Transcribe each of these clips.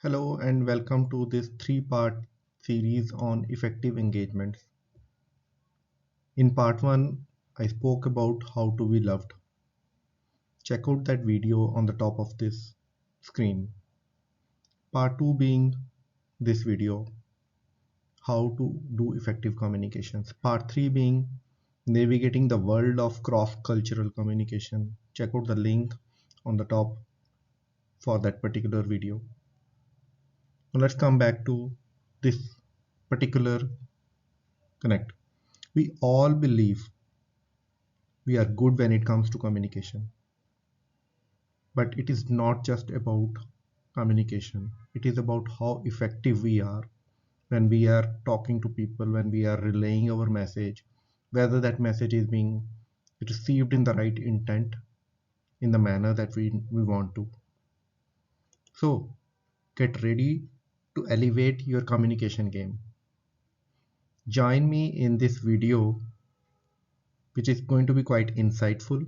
Hello and welcome to this three-part series on effective engagements. In part 1, I spoke about how to be loved. Check out that video on the top of this screen. Part 2 being this video, how to do effective communications. Part 3 being navigating the world of cross-cultural communication. Check out the link on the top for that particular video. Now let's come back to this particular connect. We all believe we are good when it comes to communication, but it is not just about communication. It is about how effective we are when we are talking to people, when we are relaying our message, whether that message is being received in the right intent, in the manner that we want to. So get ready to elevate your communication game. Join me in this video, which is going to be quite insightful.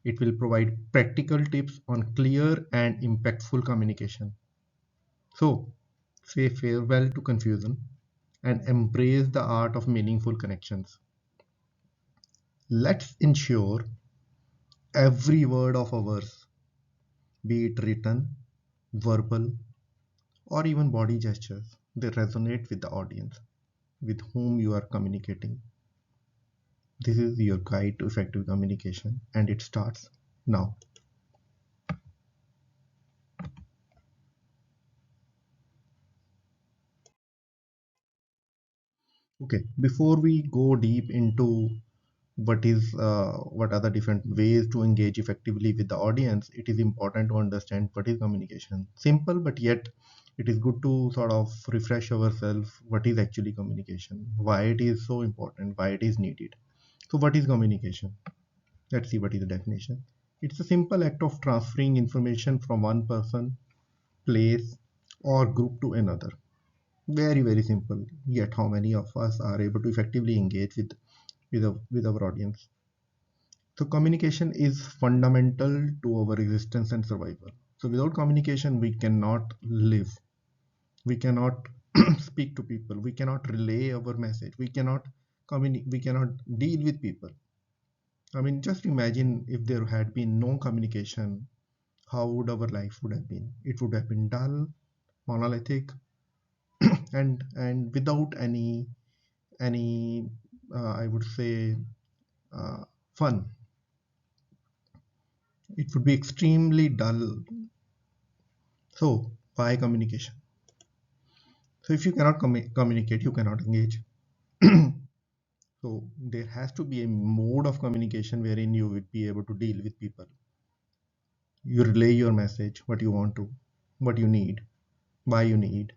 It will provide practical tips on clear and impactful communication. So, say farewell to confusion and embrace the art of meaningful connections. Let's ensure every word of ours, be it written, verbal, or even body gestures, they resonate with the audience with whom you are communicating. This is your guide to effective communication, and it starts now. Okay, before we go deep into what are the different ways to engage effectively with the audience, it is important to understand what is communication. Simple, but yet it is good to sort of refresh ourselves what is actually communication, why it is so important, why it is needed. So what is communication? Let's see what is the definition. It's a simple act of transferring information from one person, place, or group to another. Very, very simple. Yet how many of us are able to effectively engage with our audience? So communication is fundamental to our existence and survival. So without communication, we cannot live. We cannot speak to people. We cannot relay our message. We cannot communicate. We cannot deal with people. I mean, just imagine if there had been no communication, how would our life would have been? It would have been dull, monolithic, and without any I would say uh, fun. It would be extremely dull. So why communication? So if you cannot communicate, you cannot engage. So there has to be a mode of communication wherein you would be able to deal with people. You relay your message, what you want to, what you need, why you need,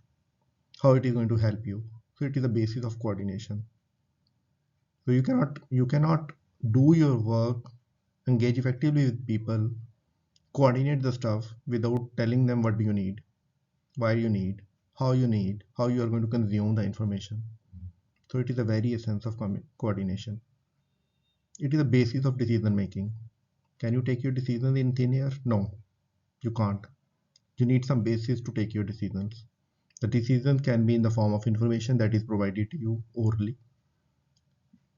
how it is going to help you. So it is the basis of coordination. So you cannot do your work, engage effectively with people, coordinate the stuff without telling them what do you need, why you need, how you are going to consume the information. So it is a very essence of coordination. It is the basis of decision making. Can you take your decisions in thin air? No, you can't. You need some basis to take your decisions. The decision can be in the form of information that is provided to you orally,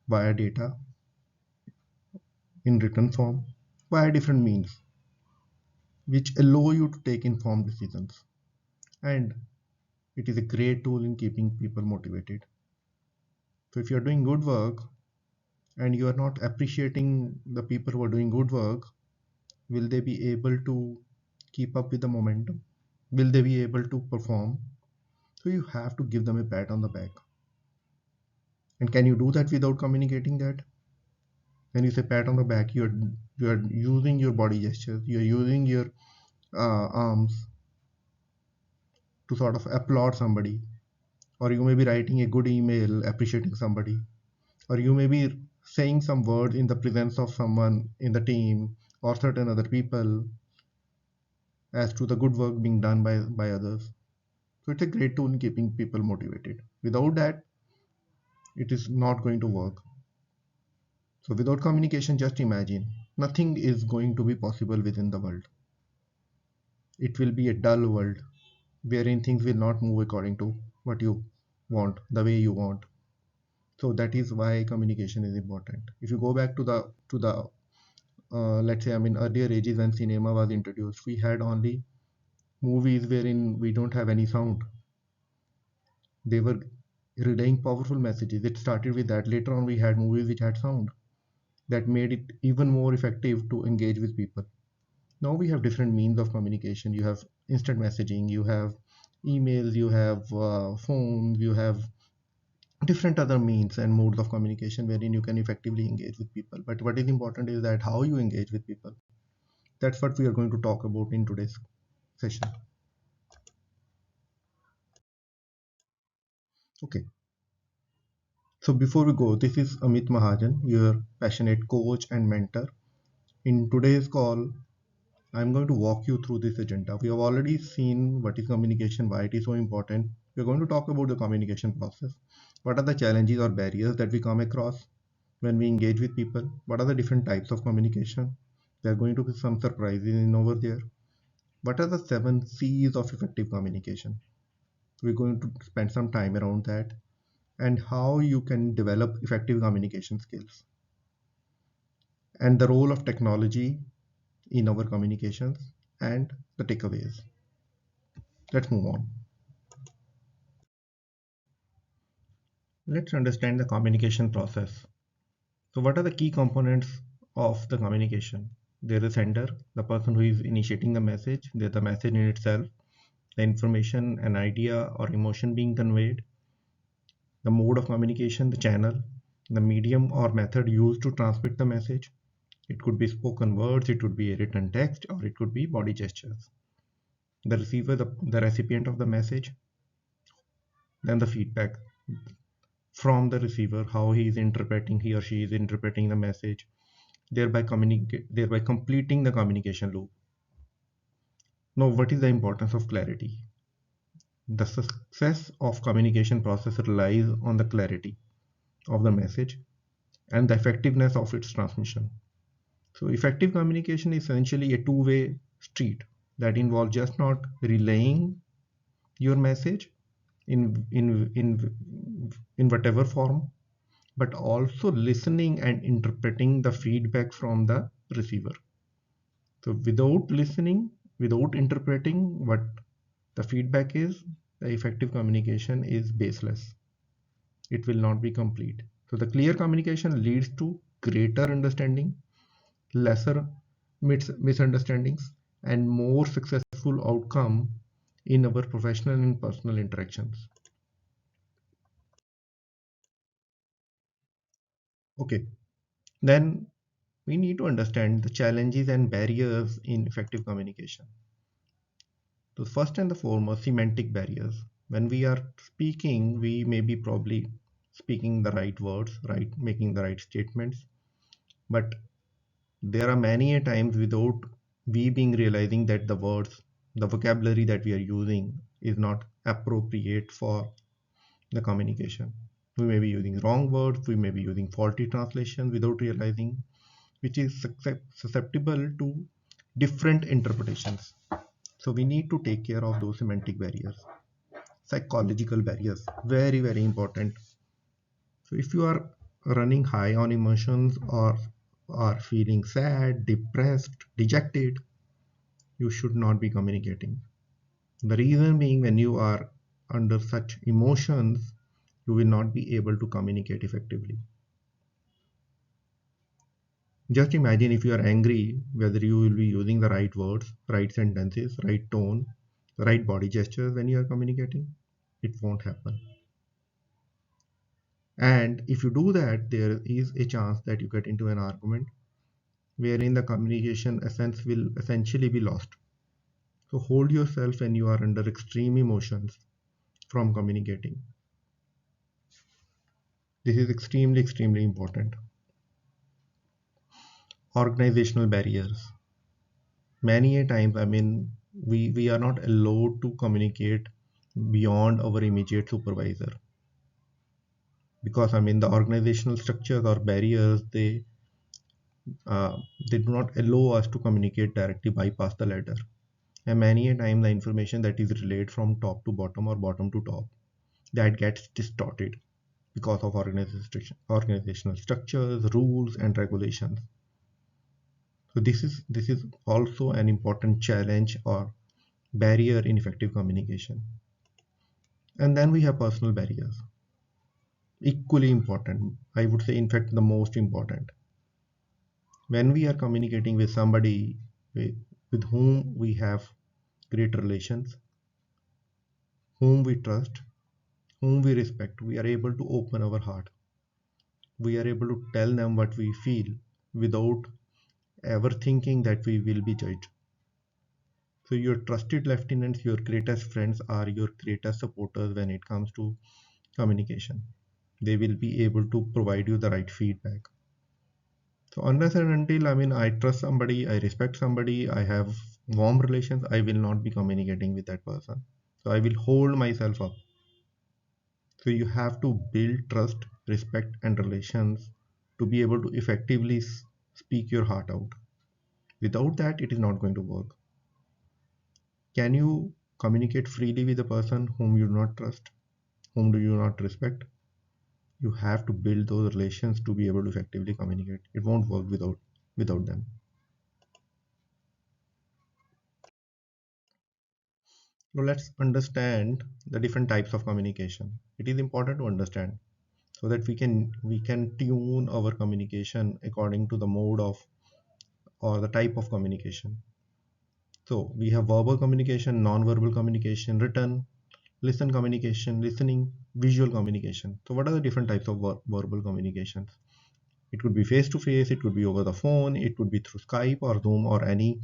via data, in written form, via different means, which allow you to take informed decisions. And it is a great tool in keeping people motivated. So if you are doing good work and you are not appreciating the people who are doing good work, will they be able to keep up with the momentum? Will they be able to perform? So you have to give them a pat on the back. And can you do that without communicating that? When you say pat on the back, you are using your body gestures, you are using your arms to sort of applaud somebody, or you may be writing a good email appreciating somebody, or you may be saying some words in the presence of someone in the team or certain other people as to the good work being done by others. So it's a great tool in keeping people motivated. Without that, it is not going to work. So without communication, just imagine, nothing is going to be possible within the world. It will be a dull world. wherein things will not move according to what you want, the way you want. So that is why communication is important. If you go back to the let's say, I mean, earlier ages when cinema was introduced, we had only movies wherein we don't have any sound. They were relaying powerful messages. It started with that. Later on, we had movies which had sound that made it even more effective to engage with people. Now we have different means of communication. You have instant messaging, you have emails, you have phones, you have different other means and modes of communication wherein you can effectively engage with people. But what is important is that how you engage with people. That's what we are going to talk about in today's session. Okay. So before we go, this is Amit Mahajan, your passionate coach and mentor. In today's call, I'm going to walk you through this agenda. We have already seen what is communication, why it is so important. We're going to talk about the communication process. What are the challenges or barriers that we come across when we engage with people? What are the different types of communication? There are going to be some surprises in over there. What are the 7 C's of effective communication? We're going to spend some time around that and how you can develop effective communication skills and the role of technology in our communications and the takeaways. Let's move on. Let's understand the communication process. So what are the key components of the communication? There is sender, the person who is initiating the message, there's the message in itself, the information, an idea or emotion being conveyed, the mode of communication, the channel, the medium or method used to transmit the message. It could be spoken words, it could be a written text, or it could be body gestures. The receiver, the recipient of the message, then the feedback from the receiver, how he or she is interpreting the message, thereby completing the communication loop. Now, what is the importance of clarity? The success of communication process relies on the clarity of the message and the effectiveness of its transmission. So effective communication is essentially a two-way street that involves just not relaying your message in whatever form, but also listening and interpreting the feedback from the receiver. So without listening, without interpreting what the feedback is, the effective communication is baseless. It will not be complete. So the clear communication leads to greater understanding, lesser misunderstandings, and more successful outcome in our professional and personal interactions. Okay, then we need to understand the challenges and barriers in effective communication. So first and the foremost, semantic barriers. When we are speaking, we may be probably speaking the right words, right, making the right statements, but there are many a times without we being realizing that the words, the vocabulary that we are using is not appropriate for the communication. We may be using wrong words, we may be using faulty translations without realizing, which is susceptible to different interpretations. So we need to take care of those semantic barriers. Psychological barriers, very, very important. So if you are running high on emotions or are feeling sad, depressed, dejected, you should not be communicating. The reason being, when you are under such emotions, you will not be able to communicate effectively. Just imagine if you are angry, whether you will be using the right words, right sentences, right tone, right body gestures when you are communicating. It won't happen. And if you do that, there is a chance that you get into an argument wherein the communication essence will essentially be lost. So hold yourself when you are under extreme emotions from communicating. This is extremely, extremely important. Organizational barriers. Many a times, I mean, we are not allowed to communicate beyond our immediate supervisor because I mean the organizational structures or barriers uh, they do not allow us to communicate directly bypass the ladder. And many a time the information that is relayed from top to bottom or bottom to top, that gets distorted because of organizational structures, rules, and regulations. So this is also an important challenge or barrier in effective communication. And then we have personal barriers, equally important. I would say, in fact, the most important. When we are communicating with somebody with, with whom we have great relations, whom we trust, whom we respect, we are able to open our heart. We are able to tell them what we feel without ever thinking that we will be judged. So your trusted lieutenants, your greatest friends are your greatest supporters when it comes to communication. They will be able to provide you the right feedback. So unless and until, I trust somebody, I respect somebody, I have warm relations, I will not be communicating with that person. So I will hold myself up. So you have to build trust, respect, and relations to be able to effectively speak your heart out. Without that, it is not going to work. Can you communicate freely with a person whom you do not trust, whom do you not respect? You have to build those relations to be able to effectively communicate. It won't work without them. Now let's understand the different types of communication. It is important to understand so that we can tune our communication according to the mode of or the type of communication. So we have verbal communication, non-verbal communication, written, listening, visual communication. So what are the different types of verbal communications? It could be face to face, it could be over the phone, it could be through Skype or Zoom or any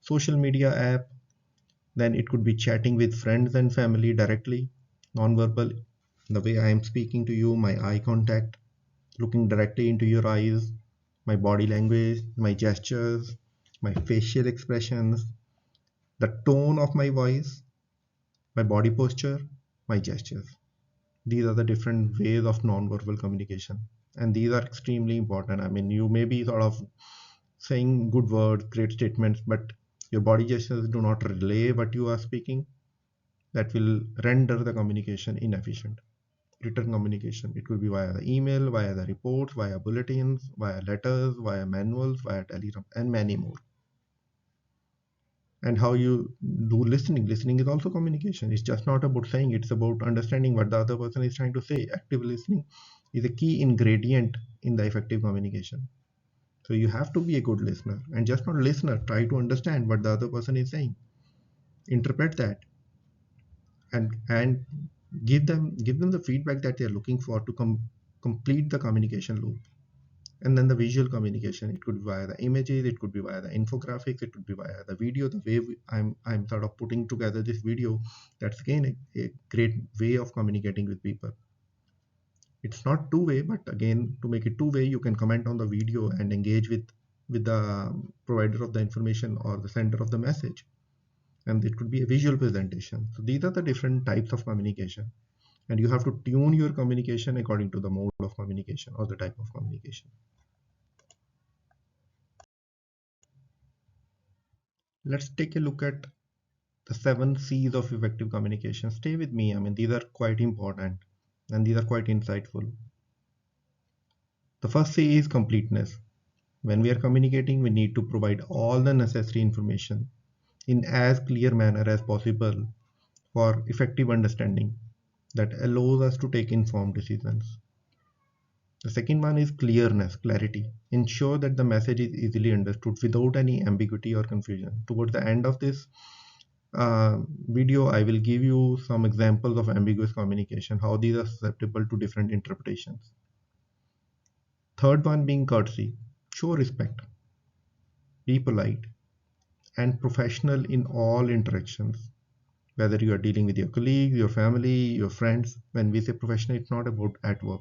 social media app. Then it could be chatting with friends and family directly, non-verbal, the way I am speaking to you, my eye contact, looking directly into your eyes, my body language, my gestures, my facial expressions, the tone of my voice, my body posture, my gestures. These are the different ways of non-verbal communication. And these are extremely important. You may be sort of saying good words, great statements, but your body gestures do not relay what you are speaking. That will render the communication inefficient. Written communication, it will be via the email, via the reports, via bulletins, via letters, via manuals, via telegram, and many more. And how you do listening is also communication. It's just not about saying, it's about understanding what the other person is trying to say. Active listening is a key ingredient in the effective communication. So you have to be a good listener, and just not listener, try to understand what the other person is saying, interpret that, and give them the feedback that they're looking for to complete the communication loop. And then the visual communication, it could be via the images, it could be via the infographics, it could be via the video. The way I'm sort of putting together this video, that's again a great way of communicating with people. It's not two-way, but again, to make it two-way, you can comment on the video and engage with the provider of the information or the sender of the message. And it could be a visual presentation. So these are the different types of communication, and you have to tune your communication according to the mode of communication or the type of communication. Let's take a look at the 7 C's of effective communication. Stay with me. These are quite important and these are quite insightful. The first C is completeness. When we are communicating, we need to provide all the necessary information in as clear manner as possible for effective understanding that allows us to take informed decisions. The second one is clearness, clarity. Ensure that the message is easily understood without any ambiguity or confusion. Towards the end of this video, I will give you some examples of ambiguous communication, how these are susceptible to different interpretations. Third one being courtesy. Show respect, be polite, and professional in all interactions. Whether you are dealing with your colleagues, your family, your friends, when we say professional, it's not about at work.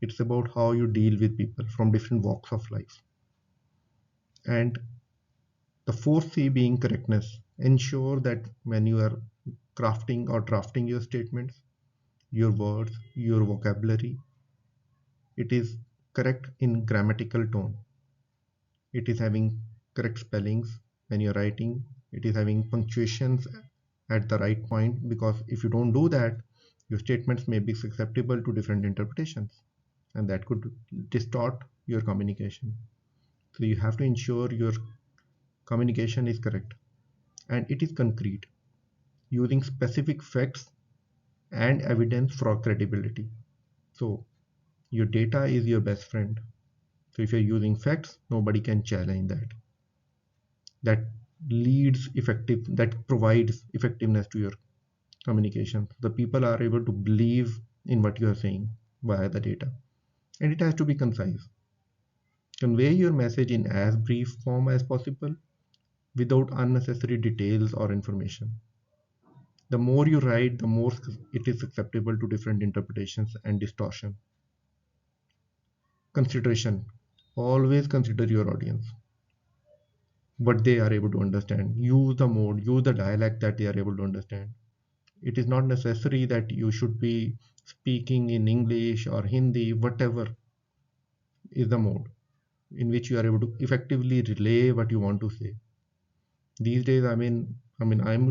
It's about how you deal with people from different walks of life. And the fourth C being correctness. Ensure that when you are crafting or drafting your statements, your words, your vocabulary, it is correct in grammatical tone. It is having correct spellings when you're writing. It is having punctuations at the right point, because if you don't do that, your statements may be susceptible to different interpretations, and that could distort your communication. So you have to ensure your communication is correct and it is concrete, using specific facts and evidence for credibility. So your data is your best friend. So if you're using facts, nobody can challenge that. That that provides effectiveness to your communication. The people are able to believe in what you are saying via the data. And it has to be concise. Convey your message in as brief form as possible without unnecessary details or information. The more you write, the more it is susceptible to different interpretations and distortion. Consideration. Always consider your audience, what they are able to understand. Use the mode, use the dialect that they are able to understand. It is not necessary that you should be speaking in English or Hindi, whatever is the mode in which you are able to effectively relay what you want to say. These days, I'm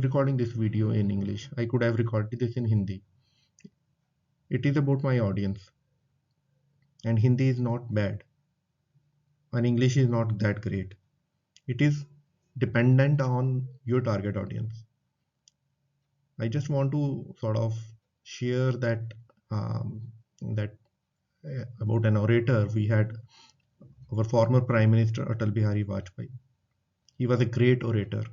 recording this video in English. I could have recorded this in Hindi. It is about my audience, and Hindi is not bad, and English is not that great. It is dependent on your target audience. I just want to sort of share that about an orator. We had our former Prime Minister Atal Bihari Vajpayee. He was a great orator.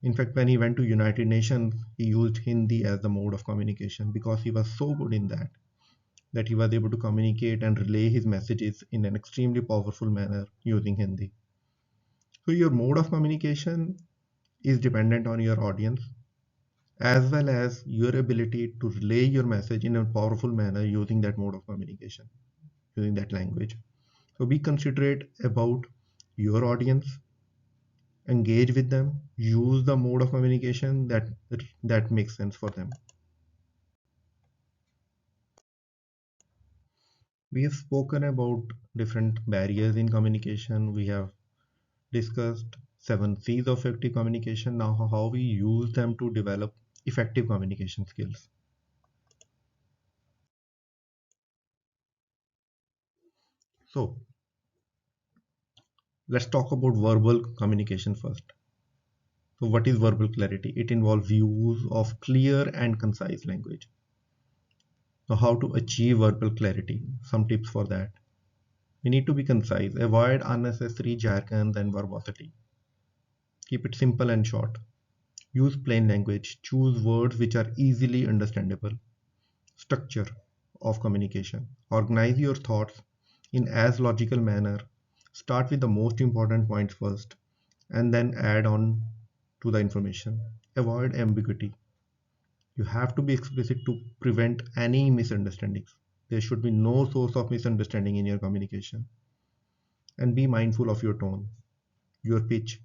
In fact, when he went to United Nations, he used Hindi as the mode of communication because he was so good in that he was able to communicate and relay his messages in an extremely powerful manner using Hindi. So your mode of communication is dependent on your audience, as well as your ability to relay your message in a powerful manner using that mode of communication, using that language. So be considerate about your audience, engage with them, use the mode of communication that makes sense for them. We have spoken about different barriers in communication. We have discussed 7 C's of effective communication. Now, how we use them to develop effective communication skills. So, let's talk about verbal communication first. So, what is verbal clarity? It involves use of clear and concise language. So, how to achieve verbal clarity? Some tips for that. We need to be concise, avoid unnecessary jargon and verbosity. Keep it simple and short. Use plain language, choose words which are easily understandable. Structure of communication. Organize your thoughts in as logical manner. Start with the most important points first and then add on to the information. Avoid ambiguity. You have to be explicit to prevent any misunderstandings. There should be no source of misunderstanding in your communication. And be mindful of your tone, your pitch.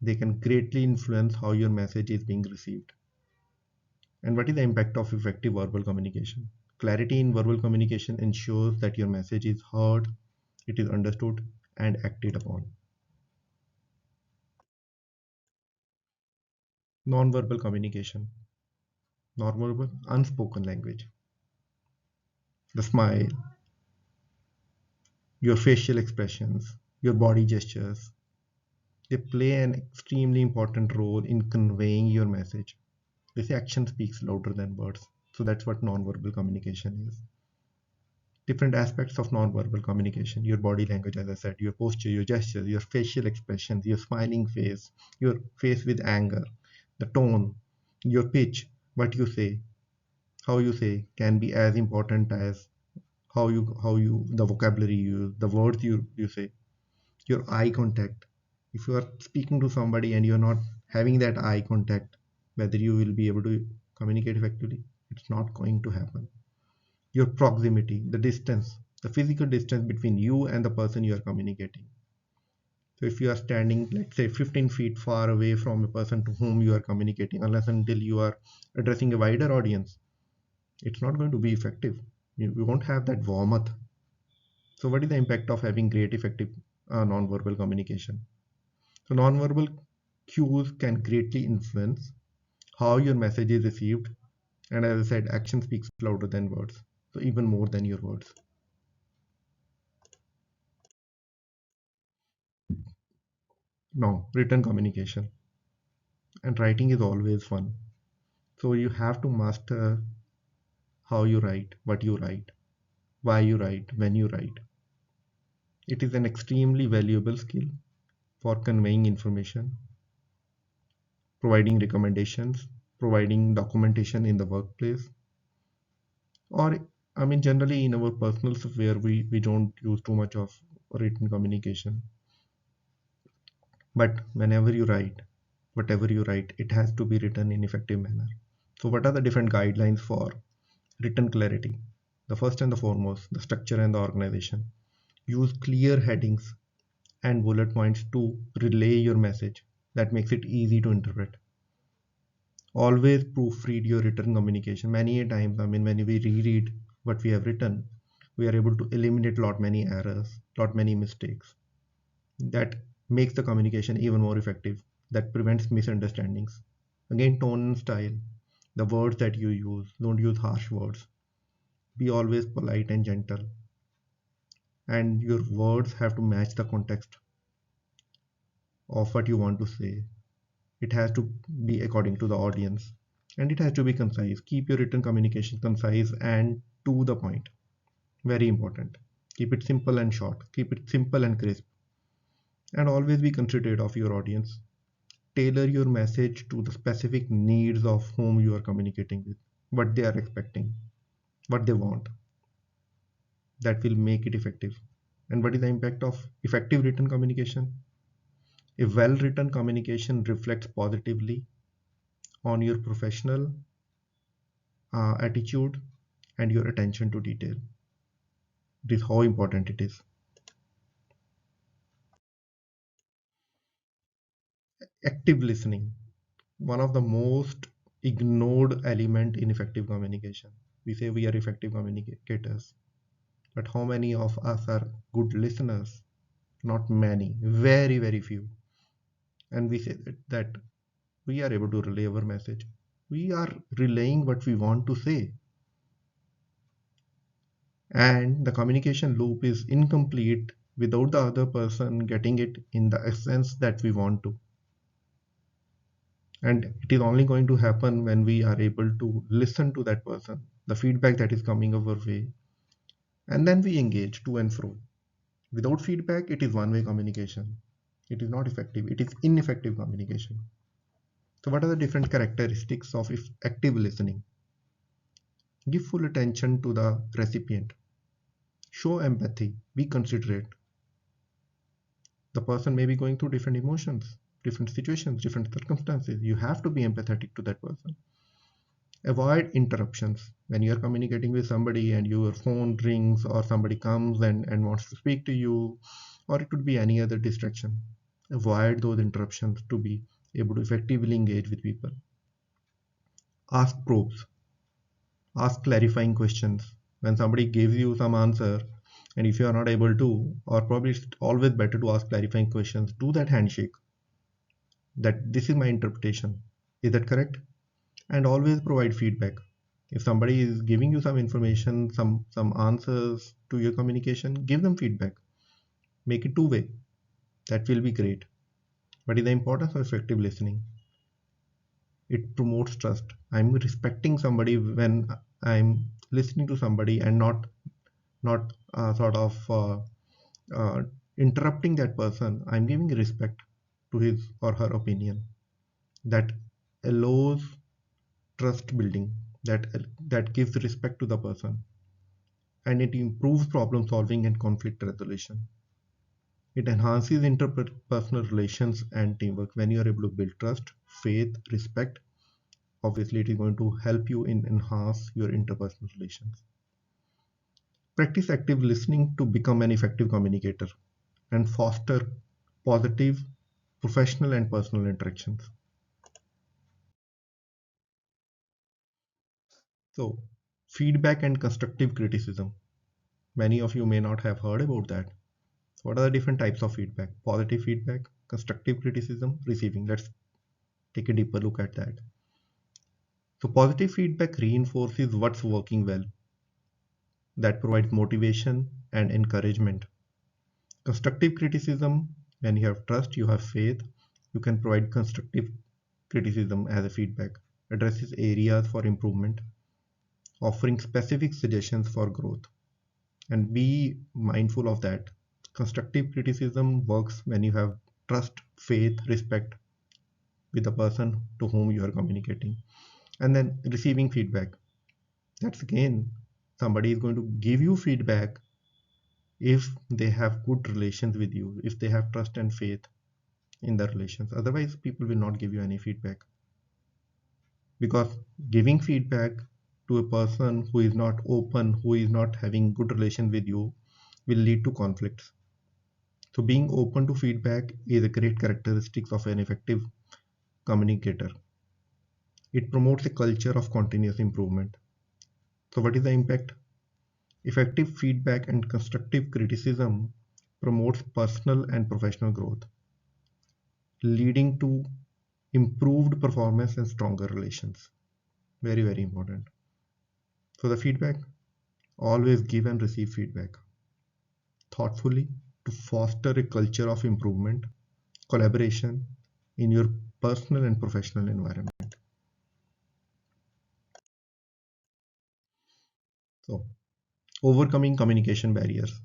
They can greatly influence how your message is being received. And what is the impact of effective verbal communication? Clarity in verbal communication ensures that your message is heard, it is understood, and acted upon. Non-verbal communication. Non-verbal, unspoken language. The smile, your facial expressions, your body gestures. They play an extremely important role in conveying your message. They say action speaks louder than words. So that's what non-verbal communication is. Different aspects of non-verbal communication: your body language, as I said, your posture, your gestures, your facial expressions, your smiling face, your face with anger, the tone, your pitch, what you say, how you say can be as important as how you the vocabulary you use, the words you say. Your eye contact. If you are speaking to somebody and you're not having that eye contact, whether you will be able to communicate effectively, it's not going to happen. Your proximity, the distance, the physical distance between you and the person you are communicating. So if you are standing, let's say 15 feet far away from a person to whom you are communicating, unless until you are addressing a wider audience, it's not going to be effective. You won't have that warmth. So what is the impact of having great effective non-verbal communication? So non-verbal Cues can greatly influence how your message is received, and as I said, action speaks louder than words, so even more than your words. Now, written communication and writing is always fun. So you have to master how you write, what you write, why you write, when you write. It is an extremely valuable skill for conveying information, providing recommendations, providing documentation in the workplace, or I mean, generally in our personal sphere, we don't use too much of written communication. But whenever you write, whatever you write, it has to be written in effective manner. So, what are the different guidelines for written clarity? The first and the foremost, the structure and the organization. Use clear headings and bullet points to relay your message. That makes it easy to interpret. Always proofread your written communication. Many a times, I mean, when we reread what we have written, we are able to eliminate lot many errors, lot many mistakes. That makes the communication even more effective. That prevents misunderstandings. Again, tone and style. The words that you use, don't use harsh words. Be always polite and gentle. And your words have to match the context of what you want to say. It has to be according to the audience, and it has to be concise. Keep your written communication concise and to the point. Very important. Keep it simple and short. Keep it simple and crisp. And always be considerate of your audience. Tailor your message to the specific needs of whom you are communicating with, what they are expecting, what they want. That will make it effective. And what is the impact of effective written communication? A well written communication reflects positively on your professional attitude and your attention to detail. This is how important it is. Active listening, one of the most ignored element in effective communication. We say we are effective communicators, but how many of us are good listeners? Not many, very, very few. And we say that we are able to relay our message. We are relaying what we want to say. And the communication loop is incomplete without the other person getting it in the essence that we want to. And it is only going to happen when we are able to listen to that person, the feedback that is coming our way, and then we engage to and fro. Without feedback, it is one-way communication. It is not effective. It is ineffective communication. So what are the different characteristics of active listening? Give full attention to the recipient. Show empathy. Be considerate. The person may be going through different emotions, different situations, different circumstances. You have to be empathetic to that person. Avoid interruptions. When you are communicating with somebody and your phone rings or somebody comes and wants to speak to you, or it could be any other distraction. Avoid those interruptions to be able to effectively engage with people. Ask probes. Ask clarifying questions. When somebody gives you some answer, and if you are not able to, or probably it's always better to ask clarifying questions, do that handshake. That this is my interpretation. Is that correct? And always provide feedback. If somebody is giving you some information, some answers to your communication, give them feedback. Make it two-way. That will be great. What is the importance of effective listening? It promotes trust. I'm respecting somebody when I'm listening to somebody and not sort of uh, interrupting that person. I'm giving respect to his or her opinion. That allows trust building. That gives respect to the person, and it improves problem solving and conflict resolution. It enhances interpersonal relations and teamwork. When you are able to build trust, faith, respect, obviously it is going to help you in enhance your interpersonal relations. Practice active listening to become an effective communicator and foster positive professional and personal interactions. So, feedback and constructive criticism. Many of you may not have heard about that. What are the different types of feedback? Positive feedback, constructive criticism, receiving. Let's take a deeper look at that. So positive feedback reinforces what's working well. That provides motivation and encouragement. Constructive criticism, when you have trust, you have faith, you can provide constructive criticism as a feedback, addresses areas for improvement, offering specific suggestions for growth. And be mindful of that. Constructive criticism works when you have trust, faith, respect with the person to whom you are communicating. And then receiving feedback. That's again, somebody is going to give you feedback if they have good relations with you, if they have trust and faith in the relations. Otherwise, people will not give you any feedback. Because giving feedback to a person who is not open, who is not having good relation with you, will lead to conflicts. So being open to feedback is a great characteristic of an effective communicator. It promotes a culture of continuous improvement. So what is the impact? Effective feedback and constructive criticism promotes personal and professional growth, leading to improved performance and stronger relations. Very, very important. So the feedback, always give and receive feedback thoughtfully to foster a culture of improvement, collaboration in your personal and professional environment. So overcoming communication barriers.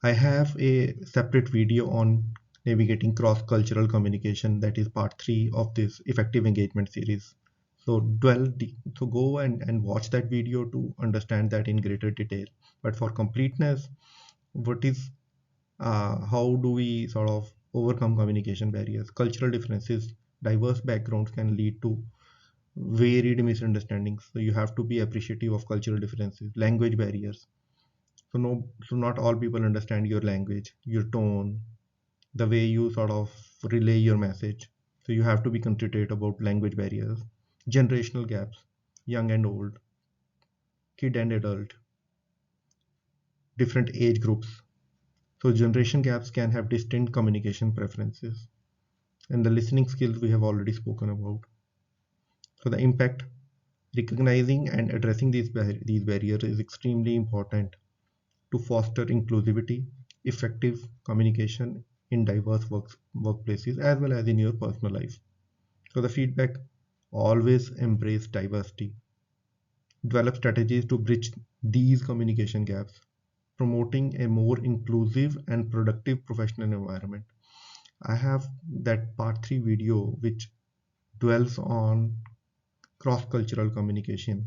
I have a separate video on navigating cross-cultural communication, that is part 3 of this effective engagement series. So so go and watch that video to understand that in greater detail. But for completeness, what is how do we sort of overcome communication barriers? Cultural differences, diverse backgrounds can lead to varied misunderstandings. So you have to be appreciative of cultural differences. Language barriers. So not all people understand your language, your tone, the way you sort of relay your message. So you have to be considerate about language barriers. Generational gaps, young and old, kid and adult, different age groups. So generation gaps can have distinct communication preferences. And the listening skills we have already spoken about. So the impact, recognizing and addressing these barriers is extremely important to foster inclusivity, effective communication in diverse workplaces as well as in your personal life. So the feedback, always embrace diversity. Develop strategies to bridge these communication gaps, promoting a more inclusive and productive professional environment. I have that part 3 video which dwells on cross-cultural communication.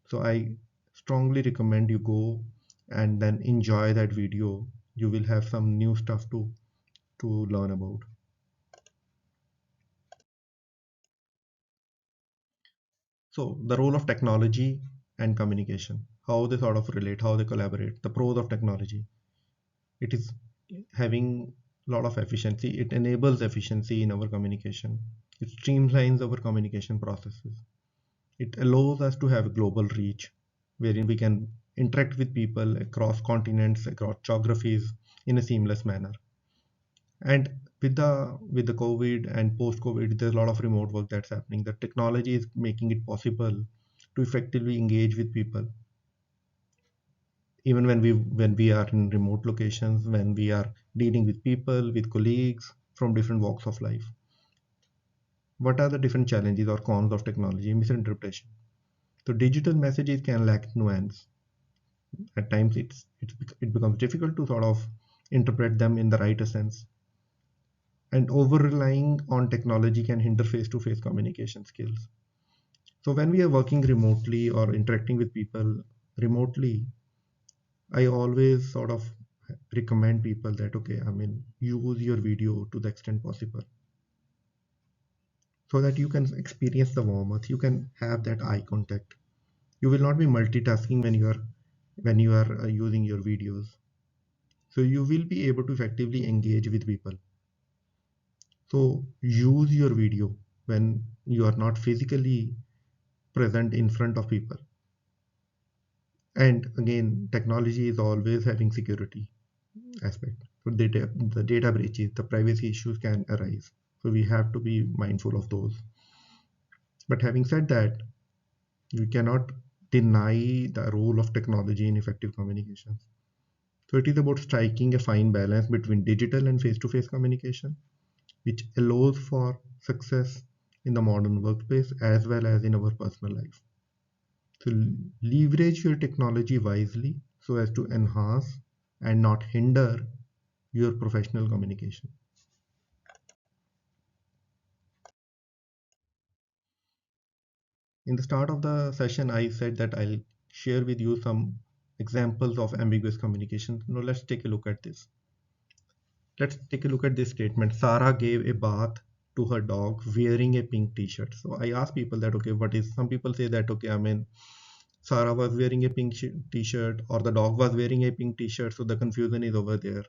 So I strongly recommend you go and then enjoy that video. You will have some new stuff to learn about. So the role of technology and communication, how they sort of relate, how they collaborate, the pros of technology. It is having a lot of efficiency. It enables efficiency in our communication. It streamlines our communication processes. It allows us to have a global reach wherein we can interact with people across continents, across geographies in a seamless manner. And with the COVID and post-COVID, there's a lot of remote work that's happening. The technology is making it possible to effectively engage with people, even when we are in remote locations, when we are dealing with people, with colleagues from different walks of life. What are the different challenges or cons of technology? Misinterpretation. So digital messages can lack nuance. At times, it becomes difficult to sort of interpret them in the right sense. And over relying on technology can hinder face-to-face communication skills. So when we are working remotely or interacting with people remotely, I always sort of recommend people that, okay, I mean, use your video to the extent possible so that you can experience the warmth, you can have that eye contact. You will not be multitasking when you are using your videos. So you will be able to effectively engage with people. So use your video when you are not physically present in front of people. And again, technology is always having security aspect. So the data breaches, the privacy issues can arise. So we have to be mindful of those. But having said that, you cannot deny the role of technology in effective communication. So it is about striking a fine balance between digital and face-to-face communication, which allows for success in the modern workplace as well as in our personal life. So leverage your technology wisely so as to enhance and not hinder your professional communication. In the start of the session, I said that I'll share with you some examples of ambiguous communication. Now let's take a look at this. Let's take a look at this statement. Sarah gave a bath to her dog wearing a pink t-shirt. So I ask people that, okay, what is, some people say that, okay, I mean, Sarah was wearing a pink t-shirt or the dog was wearing a pink t-shirt. So the confusion is over there.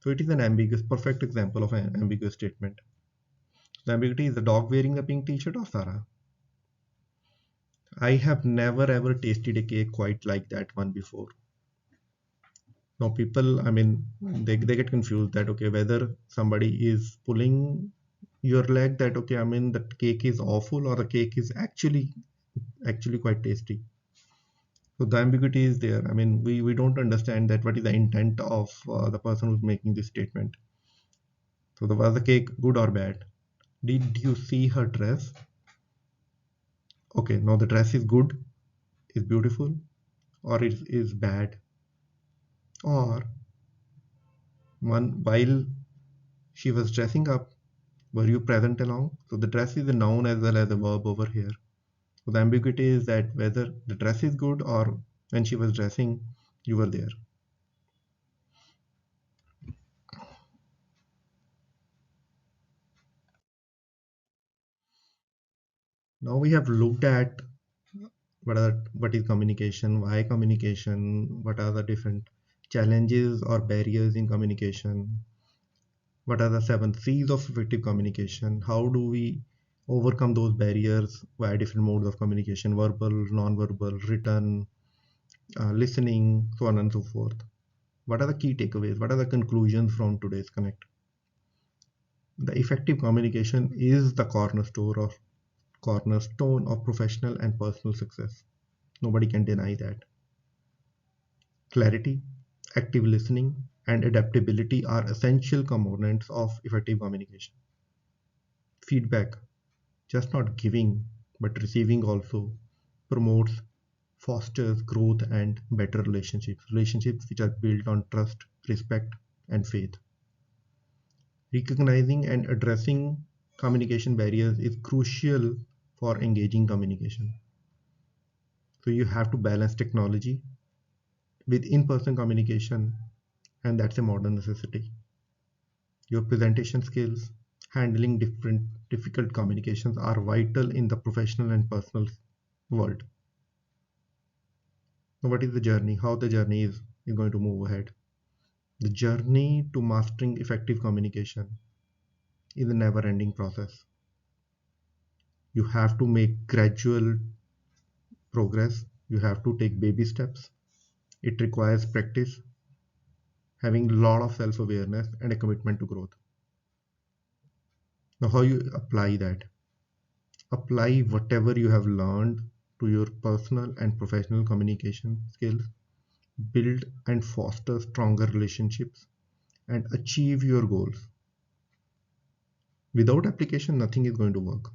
So it is an ambiguous, perfect example of an ambiguous statement. The ambiguity is the dog wearing the pink t-shirt or Sarah. I have never ever tasted a cake quite like that one before. Now people, I mean, they get confused that, okay, whether somebody is pulling your leg, that, okay, I mean, the cake is awful or the cake is actually quite tasty. So the ambiguity is there. I mean, we don't understand that what is the intent of the person who's making this statement. So was the cake good or bad? Did you see her dress? Okay, now the dress is good, is beautiful, or it is bad, or one while she was dressing up, were you present along? So the dress is a noun as well as a verb over here. So the ambiguity is that whether the dress is good or when she was dressing, you were there. Now we have looked at what is communication, why communication, what are the different challenges or barriers in communication, what are the 7 C's of effective communication, how do we overcome those barriers via different modes of communication, verbal, non-verbal, written, listening, so on and so forth. What are the key takeaways? What are the conclusions from today's Connect? The effective communication is the cornerstone of professional and personal success. Nobody can deny that. Clarity, active listening, and adaptability are essential components of effective communication. Feedback, just not giving, but receiving also, promotes, fosters growth and better relationships which are built on trust, respect, and faith. Recognizing and addressing communication barriers is crucial for engaging communication. So you have to balance technology with in-person communication, and that's a modern necessity. Your presentation skills, handling difficult communications are vital in the professional and personal world. Now, what is the journey? How the journey is going to move ahead? The journey to mastering effective communication is a never-ending process. You have to make gradual progress. You have to take baby steps. It requires practice, having a lot of self-awareness and a commitment to growth. Now, how you apply that? Apply whatever you have learned to your personal and professional communication skills. Build and foster stronger relationships and achieve your goals. Without application, nothing is going to work.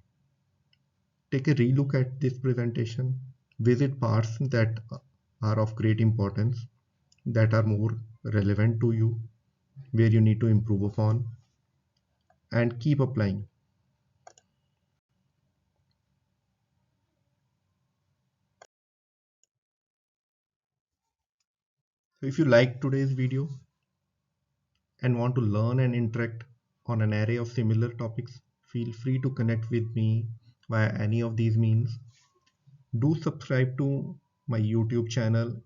Take a relook at this presentation. Visit parts that are of great importance, that are more relevant to you, where you need to improve upon, and keep applying. So if you like today's video and want to learn and interact on an array of similar topics, feel free to connect with me via any of these means. Do subscribe to my YouTube channel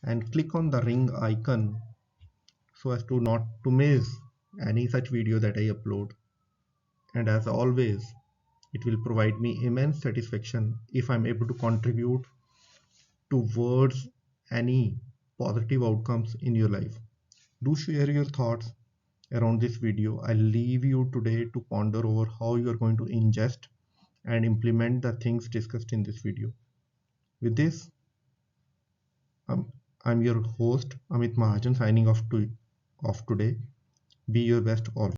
and click on the ring icon so as to not to miss any such video that I upload. And as always, it will provide me immense satisfaction if I'm able to contribute towards any positive outcomes in your life. Do share your thoughts around this video. I leave you today to ponder over how you are going to ingest and implement the things discussed in this video. With this, I'm your host Amit Mahajan signing off today. Be your best always.